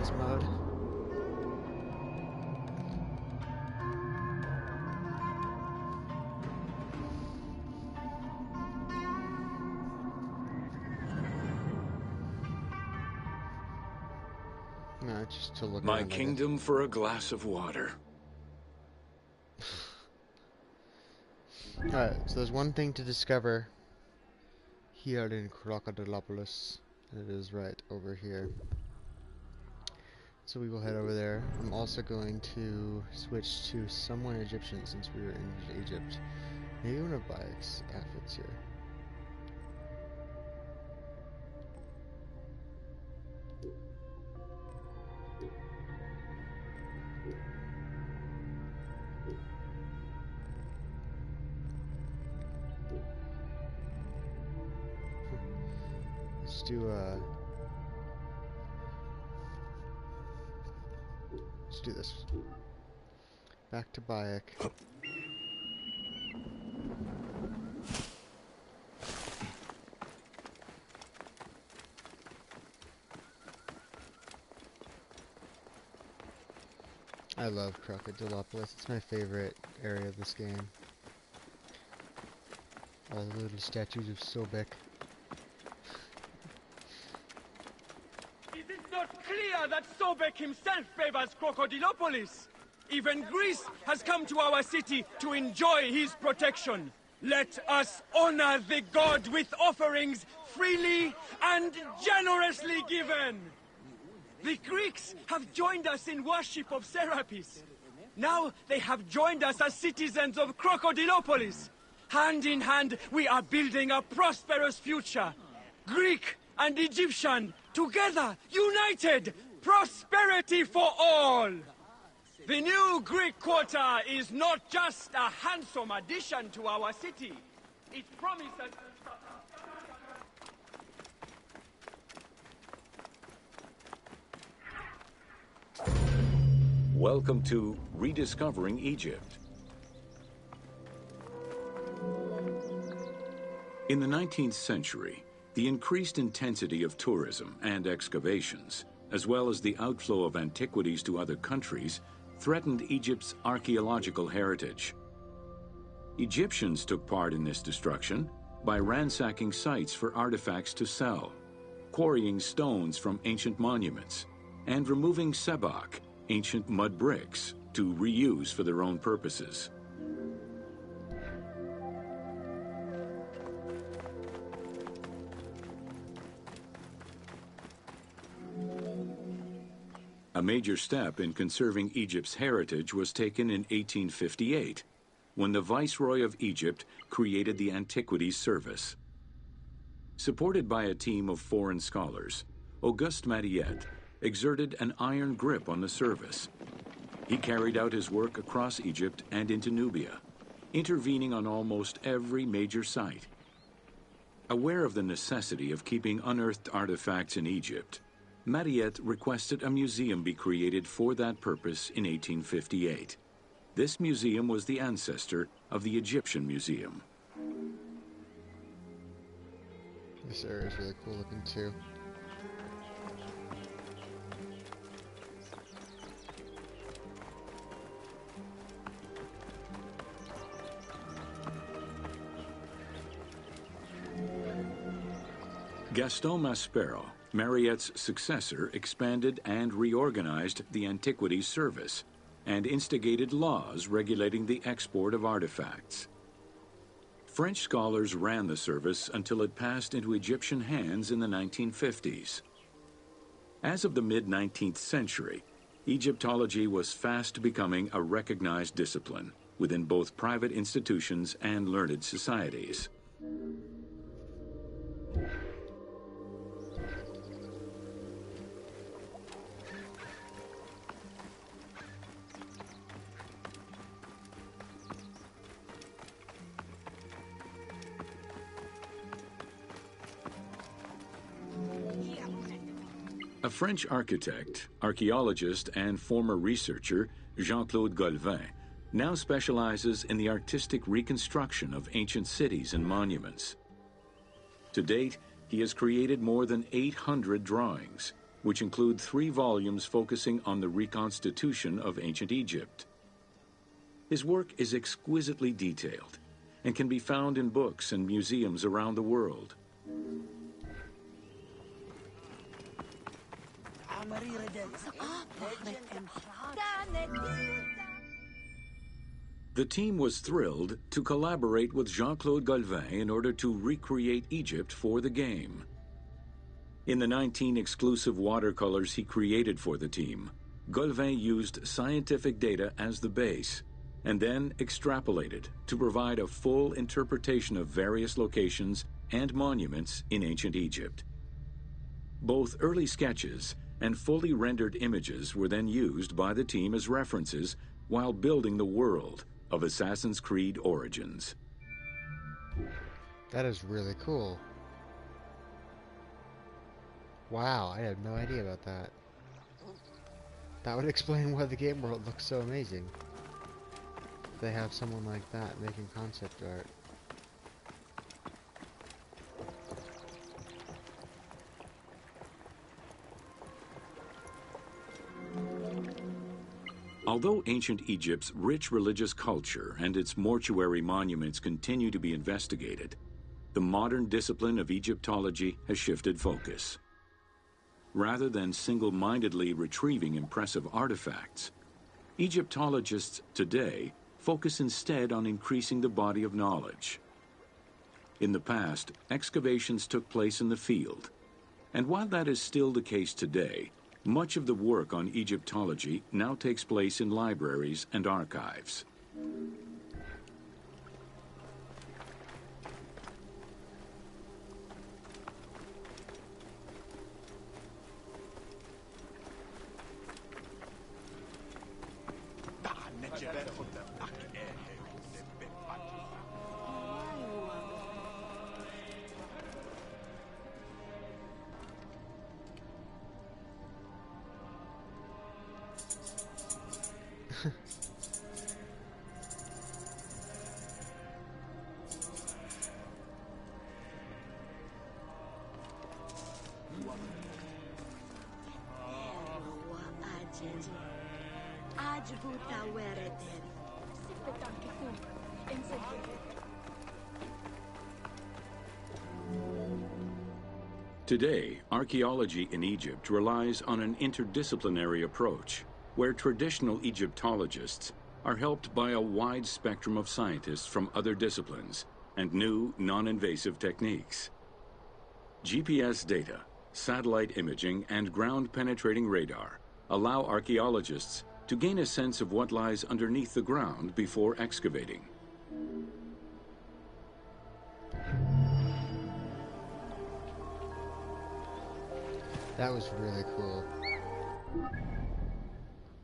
graphics mode. No, just to look My around, kingdom for a glass of water. Alright, so there's one thing to discover here in Krokodilopolis, and it is right over here. So we will head over there. I'm also going to switch to someone Egyptian since we were in Egypt. Maybe one of Bayek's outfits here. Let's do this. Back to Bayek. I love Krokodilopolis. It's my favorite area of this game. All the little statues of Sobek. Is it not clear that Sobek himself favors Krokodilopolis? Even Greece has come to our city to enjoy his protection. Let us honor the god with offerings freely and generously given. The Greeks have joined us in worship of Serapis. Now they have joined us as citizens of Krokodilopolis. Hand in hand, we are building a prosperous future. Greek and Egyptian, together, united, prosperity for all. The new Greek quarter is not just a handsome addition to our city. It promises... Welcome to Rediscovering Egypt. In the 19th century, the increased intensity of tourism and excavations, as well as the outflow of antiquities to other countries, threatened Egypt's archaeological heritage. Egyptians took part in this destruction by ransacking sites for artifacts to sell, quarrying stones from ancient monuments, and removing sebak, ancient mud bricks, to reuse for their own purposes. A major step in conserving Egypt's heritage was taken in 1858, when the Viceroy of Egypt created the Antiquities Service. Supported by a team of foreign scholars, Auguste Mariette exerted an iron grip on the service. He carried out his work across Egypt and into Nubia, intervening on almost every major site. Aware of the necessity of keeping unearthed artifacts in Egypt, Mariette requested a museum be created for that purpose in 1858. This museum was the ancestor of the Egyptian Museum. This area is really cool looking too. Gaston Maspero, Mariette's successor, expanded and reorganized the Antiquities Service and instigated laws regulating the export of artifacts. French scholars ran the service until it passed into Egyptian hands in the 1950s. As of the mid-19th century, Egyptology was fast becoming a recognized discipline within both private institutions and learned societies. A French architect, archaeologist, and former researcher, Jean-Claude Golvin, now specializes in the artistic reconstruction of ancient cities and monuments. To date, he has created more than 800 drawings, which include 3 volumes focusing on the reconstitution of ancient Egypt. His work is exquisitely detailed and can be found in books and museums around the world. The team was thrilled to collaborate with Jean-Claude Galvin in order to recreate Egypt for the game. In the 19 exclusive watercolors he created for the team, Galvin used scientific data as the base, and then extrapolated to provide a full interpretation of various locations and monuments in ancient Egypt. Both early sketches and fully rendered images were then used by the team as references while building the world of Assassin's Creed Origins. That is really cool. Wow, I had no idea about that. That would explain why the game world looks so amazing. They have someone like that making concept art. Although ancient Egypt's rich religious culture and its mortuary monuments continue to be investigated, the modern discipline of Egyptology has shifted focus. Rather than single-mindedly retrieving impressive artifacts, Egyptologists today focus instead on increasing the body of knowledge. In the past, excavations took place in the field, and while that is still the case today, much of the work on Egyptology now takes place in libraries and archives. Today, archaeology in Egypt relies on an interdisciplinary approach, where traditional Egyptologists are helped by a wide spectrum of scientists from other disciplines and new, non-invasive techniques. GPS data, satellite imaging, and ground-penetrating radar allow archaeologists to gain a sense of what lies underneath the ground before excavating. That was really cool.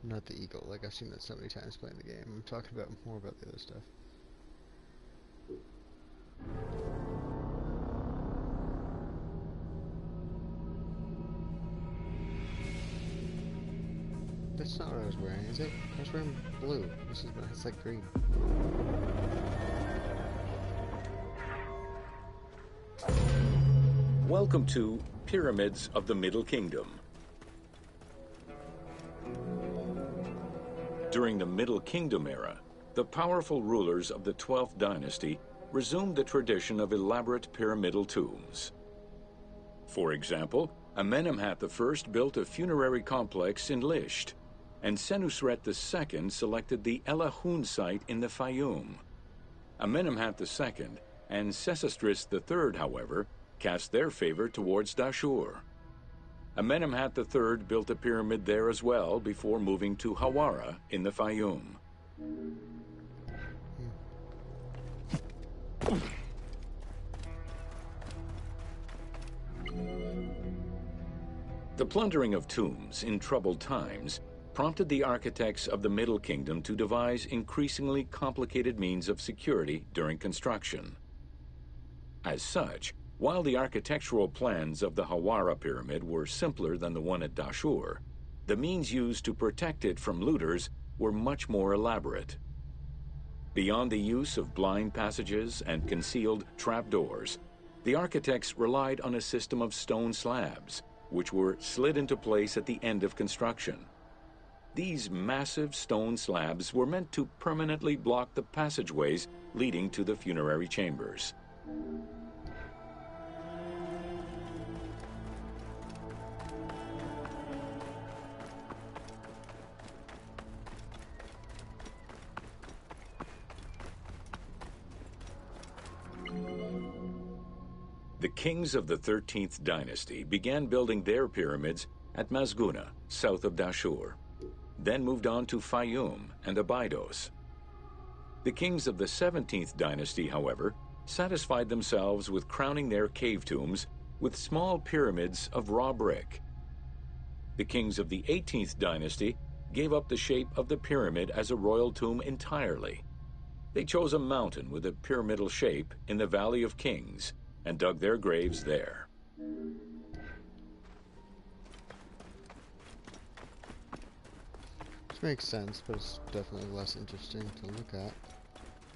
Not the eagle, like I've seen that so many times playing the game. I'm talking about more about the other stuff. That's not what I was wearing, is it? I was wearing blue. This is it's like green. Welcome to Pyramids of the Middle Kingdom. During the Middle Kingdom era, the powerful rulers of the 12th dynasty resumed the tradition of elaborate pyramidal tombs. For example, Amenemhat I built a funerary complex in Lisht, and Senusret II selected the Elahun site in the Faiyum. Amenemhat II and Sesostris III, however, cast their favor towards Dashur. Amenemhat III built a pyramid there as well before moving to Hawara in the Faiyum. The plundering of tombs in troubled times prompted the architects of the Middle Kingdom to devise increasingly complicated means of security during construction. As such, while the architectural plans of the Hawara pyramid were simpler than the one at Dashur, the means used to protect it from looters were much more elaborate. Beyond the use of blind passages and concealed trapdoors, the architects relied on a system of stone slabs, which were slid into place at the end of construction. These massive stone slabs were meant to permanently block the passageways leading to the funerary chambers. The kings of the 13th dynasty began building their pyramids at Masguna, south of Dashur, then moved on to Faiyum and Abydos. The kings of the 17th dynasty, however, satisfied themselves with crowning their cave tombs with small pyramids of raw brick. The kings of the 18th dynasty gave up the shape of the pyramid as a royal tomb entirely. They chose a mountain with a pyramidal shape in the Valley of Kings and dug their graves there. Which makes sense, but it's definitely less interesting to look at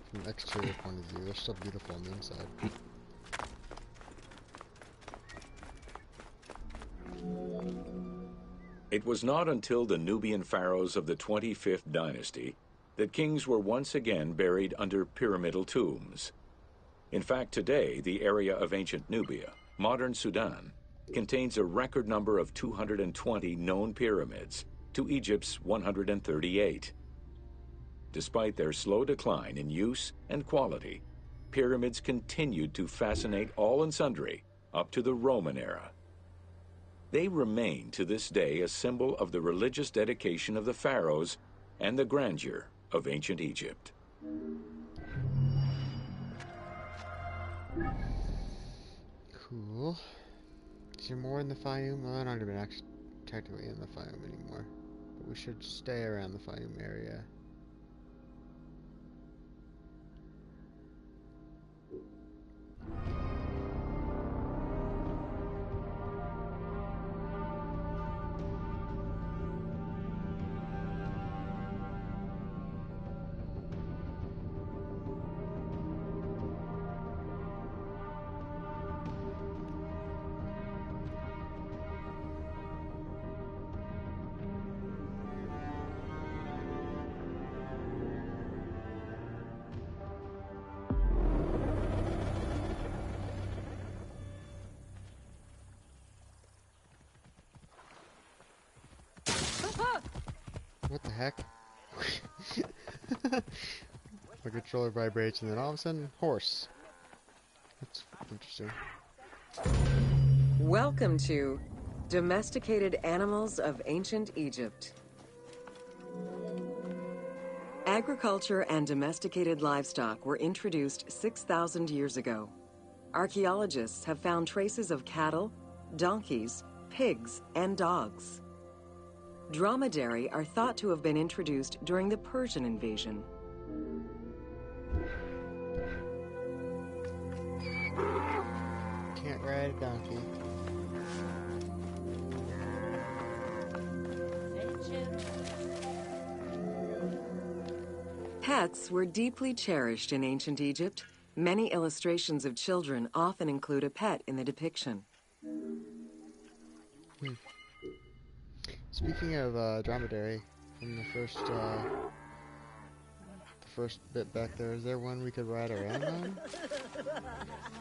from an exterior point of view. They're still beautiful on the inside. It was not until the Nubian pharaohs of the 25th dynasty that kings were once again buried under pyramidal tombs. In fact, today, the area of ancient Nubia, modern Sudan, contains a record number of 220 known pyramids to Egypt's 138. Despite their slow decline in use and quality, pyramids continued to fascinate all and sundry up to the Roman era. They remain to this day a symbol of the religious dedication of the pharaohs and the grandeur of ancient Egypt. Cool. Is there more in the Faiyum? Well, they're not even actually technically in the Faiyum anymore. But we should stay around the Faiyum area. What the heck? My controller vibrates and then all of a sudden, horse. That's interesting. Welcome to Domesticated Animals of Ancient Egypt. Agriculture and domesticated livestock were introduced 6,000 years ago. Archaeologists have found traces of cattle, donkeys, pigs, and dogs. Dromedary are thought to have been introduced during the Persian invasion. Can't ride a donkey. Pets were deeply cherished in ancient Egypt. Many illustrations of children often include a pet in the depiction. Speaking of dromedary, from the first bit back there, is there one we could ride around on?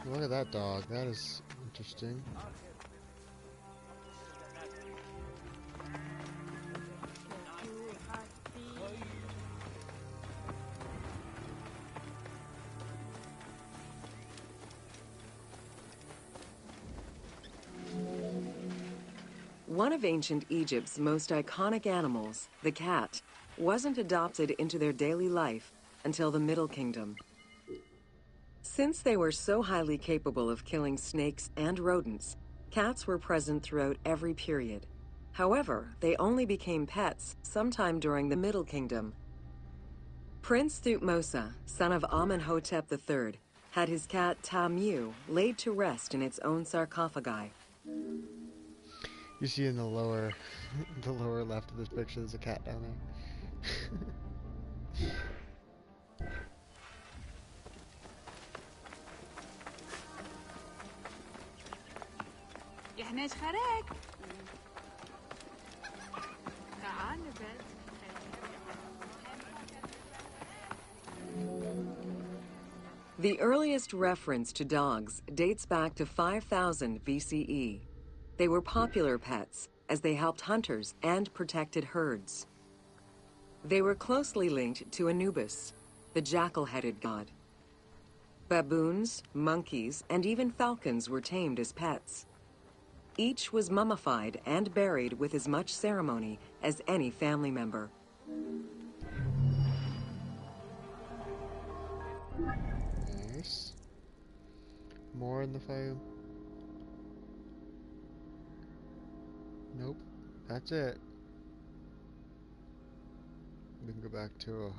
Look at that dog. That is interesting. One of ancient Egypt's most iconic animals, the cat, wasn't adopted into their daily life until the Middle Kingdom. Since they were so highly capable of killing snakes and rodents, cats were present throughout every period. However, they only became pets sometime during the Middle Kingdom. Prince Thutmose, son of Amenhotep III, had his cat Tamu laid to rest in its own sarcophagi. You see in the lower left of this picture, there's a cat down there. يحناش خراك The earliest reference to dogs dates back to 5000 BCE. They were popular pets as they helped hunters and protected herds. They were closely linked to Anubis, the jackal-headed god. Baboons, monkeys, and even falcons were tamed as pets. Each was mummified and buried with as much ceremony as any family member. Nice. More in the Faiyum? Nope. That's it. We can go back to a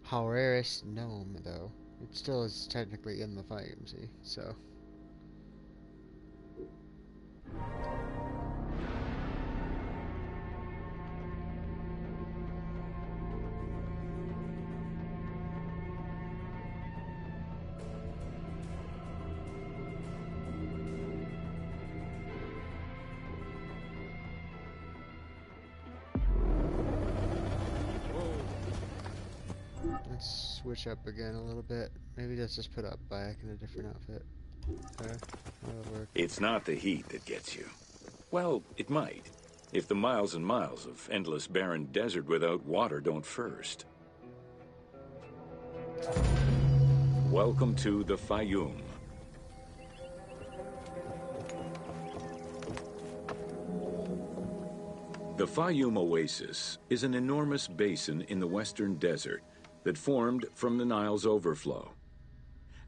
Haureris gnome, though. It still is technically in the Faiyum, see? So. Let's switch up again a little bit. Maybe let's just put up back in a different outfit. Okay, that'll work. It's not the heat that gets you. Well, it might, if the miles and miles of endless barren desert without water don't first. Welcome to the Faiyum. The Faiyum Oasis is an enormous basin in the western desert that formed from the Nile's overflow.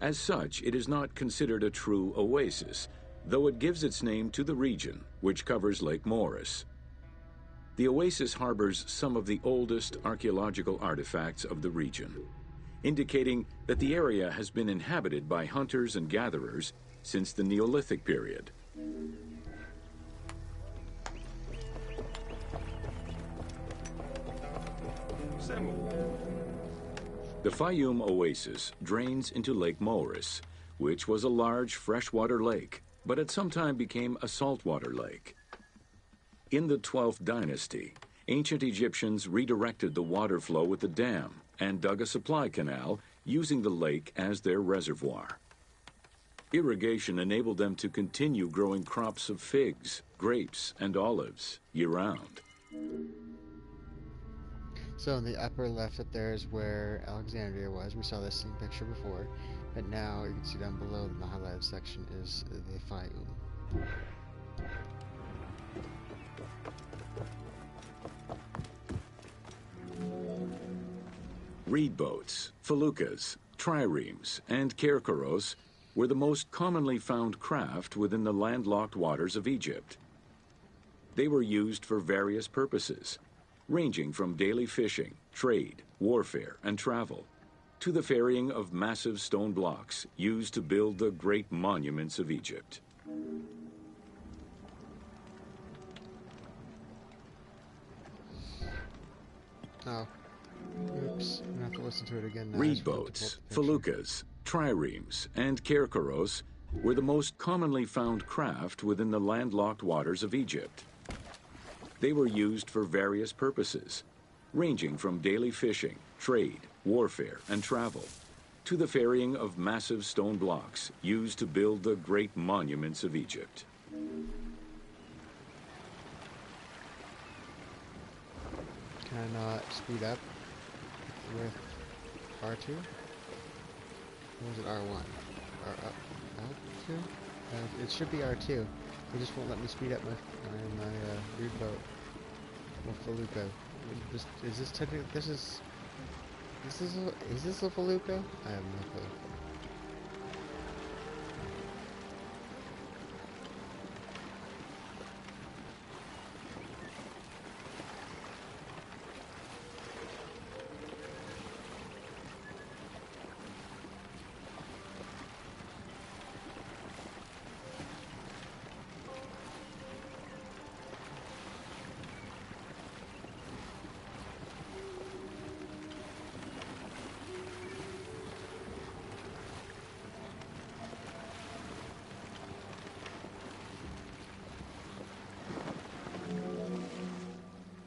As such, it is not considered a true oasis, though it gives its name to the region, which covers Lake Moeris. The oasis harbors some of the oldest archaeological artifacts of the region, indicating that the area has been inhabited by hunters and gatherers since the Neolithic period. The Faiyum Oasis drains into Lake Moeris, which was a large freshwater lake, but at some time became a saltwater lake. In the 12th dynasty, ancient Egyptians redirected the water flow with a dam and dug a supply canal using the lake as their reservoir. Irrigation enabled them to continue growing crops of figs, grapes, and olives year-round. So in the upper left up there is where Alexandria was. We saw this same picture before, but now you can see down below in the highlighted section is the Faiyum. Reed boats, feluccas, triremes, and kerkeros were the most commonly found craft within the landlocked waters of Egypt. They were used for various purposes, ranging from daily fishing, trade, warfare, and travel, to the ferrying of massive stone blocks used to build the great monuments of Egypt. Oh. Oops. I'm gonna have to listen to it again now. Reed boats, feluccas, triremes, and kerkeros were the most commonly found craft within the landlocked waters of Egypt. They were used for various purposes, ranging from daily fishing, trade, warfare, and travel, to the ferrying of massive stone blocks used to build the great monuments of Egypt. Can I not speed up with R2? Or was it R1? R2? It should be R2. It just won't let me speed up my reed boat. Or felucca. Is this technically, is this a felucca? I have no clue.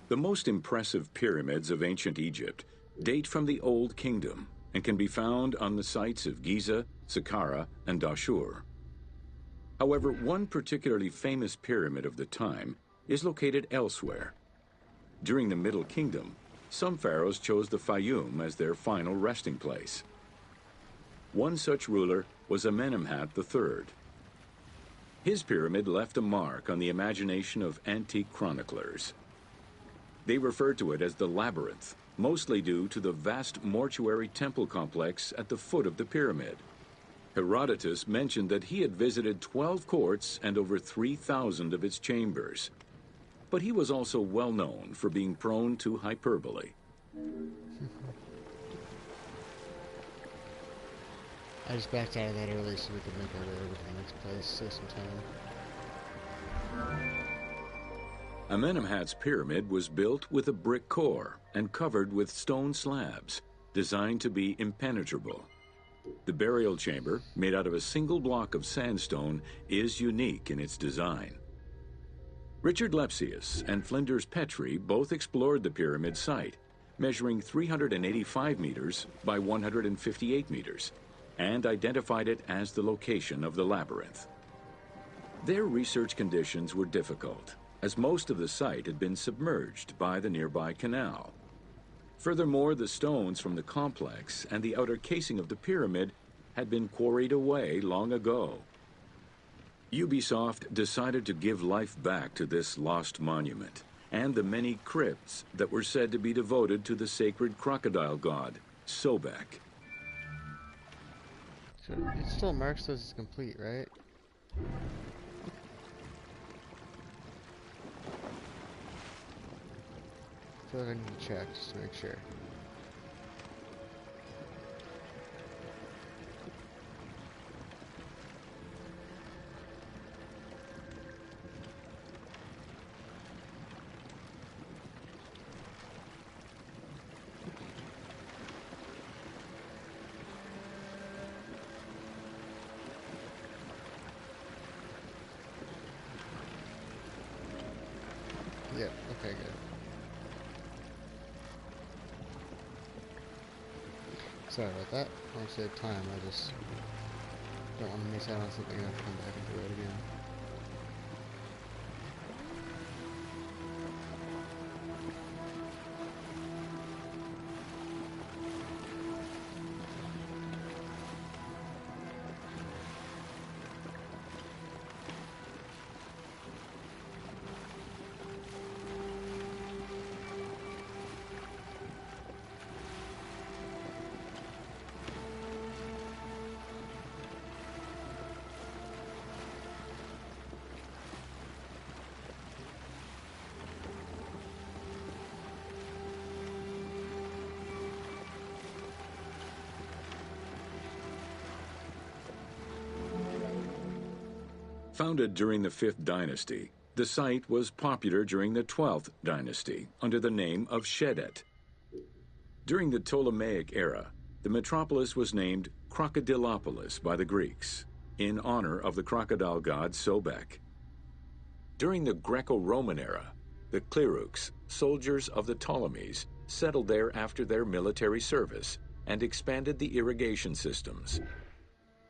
The most impressive pyramids of ancient Egypt date from the Old Kingdom, and can be found on the sites of Giza, Saqqara, and Dashur. However, one particularly famous pyramid of the time is located elsewhere. During the Middle Kingdom, some pharaohs chose the Faiyum as their final resting place. One such ruler was Amenemhat III. His pyramid left a mark on the imagination of antique chroniclers. They refer to it as the Labyrinth, mostly due to the vast mortuary temple complex at the foot of the pyramid. Herodotus mentioned that he had visited 12 courts and over 3,000 of its chambers. But he was also well known for being prone to hyperbole. I just backed out of that early so we could make our way over to the next place, save some time. Amenemhat's pyramid was built with a brick core and covered with stone slabs, designed to be impenetrable. The burial chamber, made out of a single block of sandstone, is unique in its design. Richard Lepsius and Flinders Petrie both explored the pyramid site, measuring 385 meters by 158 meters, and identified it as the location of the labyrinth. Their research conditions were difficult, as most of the site had been submerged by the nearby canal. Furthermore, the stones from the complex and the outer casing of the pyramid had been quarried away long ago. Ubisoft decided to give life back to this lost monument and the many crypts that were said to be devoted to the sacred crocodile god, Sobek. So it still marks those as complete, right? I feel like I need to check just to make sure. Yep, okay, good. Sorry about that. I want to save time, I just don't want to miss out on something and have to come back and do it again. Founded during the 5th dynasty, the site was popular during the 12th dynasty under the name of Shedet. During the Ptolemaic era, the metropolis was named Krokodilopolis by the Greeks, in honor of the crocodile god Sobek. During the Greco-Roman era, the Cleruks, soldiers of the Ptolemies, settled there after their military service and expanded the irrigation systems.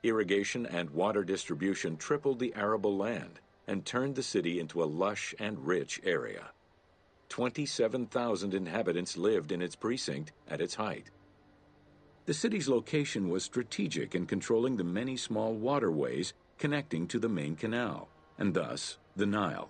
Irrigation and water distribution tripled the arable land and turned the city into a lush and rich area. 27,000 inhabitants lived in its precinct at its height. The city's location was strategic in controlling the many small waterways connecting to the main canal, and thus the Nile.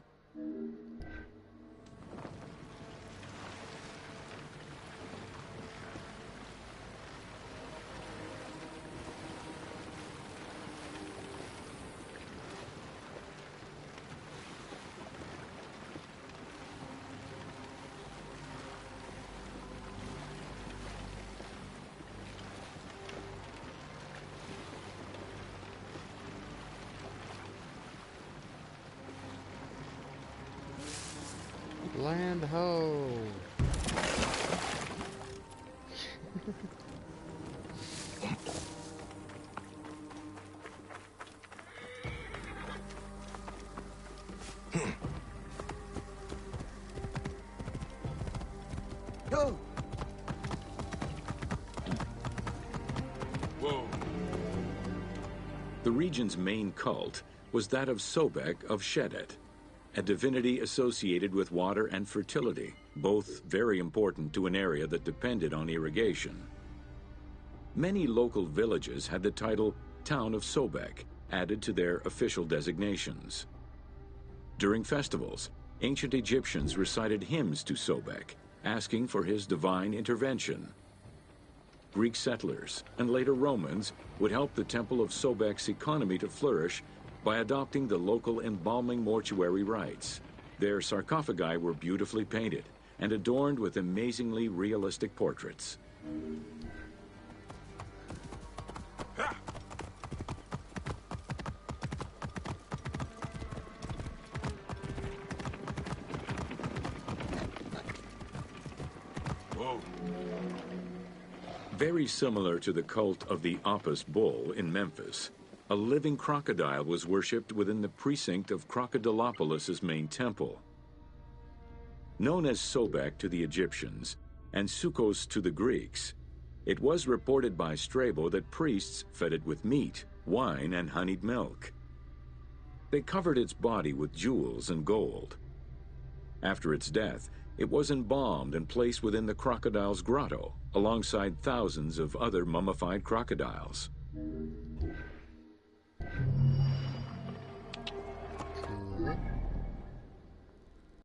Land ho! The region's main cult was that of Sobek of Shedet, a divinity associated with water and fertility, both very important to an area that depended on irrigation. Many local villages had the title Town of Sobek added to their official designations. During festivals, ancient Egyptians recited hymns to Sobek, asking for his divine intervention. Greek settlers, and later Romans, would help the Temple of Sobek's economy to flourish by adopting the local embalming mortuary rites. Their sarcophagi were beautifully painted and adorned with amazingly realistic portraits. Very similar to the cult of the Apis bull in Memphis, a living crocodile was worshipped within the precinct of Krokodilopolis' main temple. Known as Sobek to the Egyptians and Sukos to the Greeks, it was reported by Strabo that priests fed it with meat, wine, and honeyed milk. They covered its body with jewels and gold. After its death, it was embalmed and placed within the crocodile's grotto, alongside thousands of other mummified crocodiles. Cool.